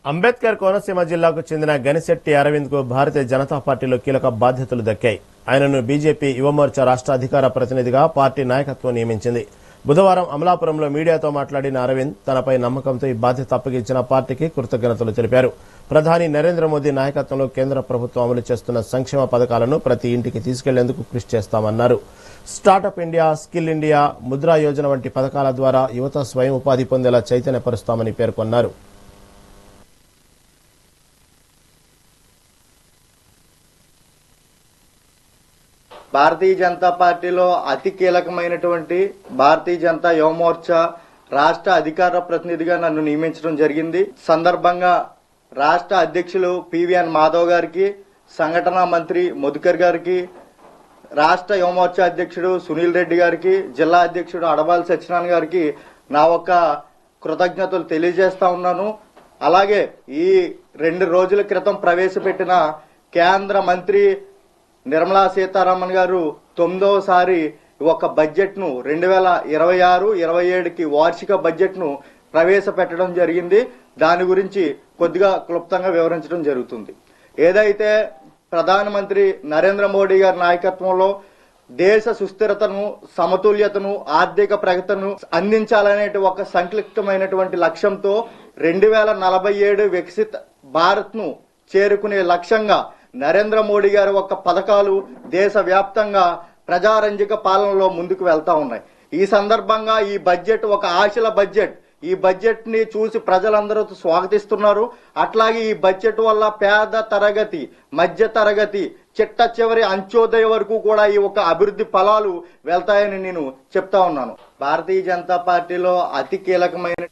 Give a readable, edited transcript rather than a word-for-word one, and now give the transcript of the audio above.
అంబేద్కర్ కోనసీమ జిల్లాకు చెందిన గనిశెట్టి అరవింద్ కు భారతీయ జనతా పార్టీలో కీలక బాధ్యతలు దక్కాయి. ఆయనను బీజేపీ యువమోర్చా రాష్ట్ర అధికార ప్రతినిధిగా పార్టీ నాయకత్వం నియమించింది. బుధవారం అమలాపురంలో మీడియాతో మాట్లాడిన అరవింద్ తనపై నమ్మకంతో ఈ బాధ్యత అప్పగించిన పార్టీకి కృతజ్ఞతలు తెలిపారు. ప్రధాని నరేంద్ర మోదీ నాయకత్వంలో కేంద్ర ప్రభుత్వం అమలు చేస్తున్న సంక్షేమ పథకాలను ప్రతి ఇంటికి తీసుకెళ్లేందుకు కృషి చేస్తామన్నారు. Startup India, skill India, Mudra Yojana వంటి పథకాల ద్వారా యువత స్వయం ఉపాధి పొందేలా చైతన్యపరుస్తామని పేర్కొన్నారు. భారతీయ జనతా పార్టీలో అతి కీలకమైనటువంటి భారతీయ జనతా యువమోర్చా రాష్ట్ర అధికార ప్రతినిధిగా నన్ను నియమించడం జరిగింది. సందర్భంగా రాష్ట్ర అధ్యక్షులు పివిఎన్ మాధవ్ గారికి, సంఘటనా మంత్రి మధుకర్ గారికి, రాష్ట్ర యువమోర్చా అధ్యక్షుడు సునీల్ రెడ్డి గారికి, జిల్లా అధ్యక్షుడు అడబాల్ సత్యనారాయణ గారికి నా ఒక్క కృతజ్ఞతలు తెలియజేస్తా ఉన్నాను. అలాగే ఈ 2 రోజుల క్రితం ప్రవేశపెట్టిన కేంద్ర మంత్రి నిర్మలా సీతారామన్ గారు 9వసారి ఒక బడ్జెట్ ను 2026-27కి వార్షిక బడ్జెట్ ను ప్రవేశపెట్టడం జరిగింది. దాని గురించి కొద్దిగా క్లుప్తంగా వివరించడం జరుగుతుంది. ఏదైతే ప్రధానమంత్రి నరేంద్ర మోడీ గారి నాయకత్వంలో దేశ సుస్థిరతను, సమతుల్యతను, ఆర్థిక ప్రగతిను అందించాలనే ఒక సంక్లిష్టమైనటువంటి లక్ష్యంతో 2047 వికసిత్ భారత్ ను చేరుకునే లక్ష్యంగా నరేంద్ర మోడీ గారి ఒక పథకాలు దేశవ్యాప్తంగా ప్రజారంజక పాలనలో ముందుకు వెళ్తా ఉన్నాయి. ఈ సందర్భంగా ఈ బడ్జెట్ ఒక ఆశల బడ్జెట్. ఈ బడ్జెట్ ని చూసి ప్రజలందరూ స్వాగతిస్తున్నారు. అట్లాగే ఈ బడ్జెట్ వల్ల పేద తరగతి, మధ్య తరగతి, చిట్ట చివరి అంత్యోదయ వరకు కూడా ఈ ఒక అభివృద్ధి ఫలాలు వెళ్తాయని నేను చెప్తా ఉన్నాను. భారతీయ జనతా పార్టీలో అతి కీలకమైన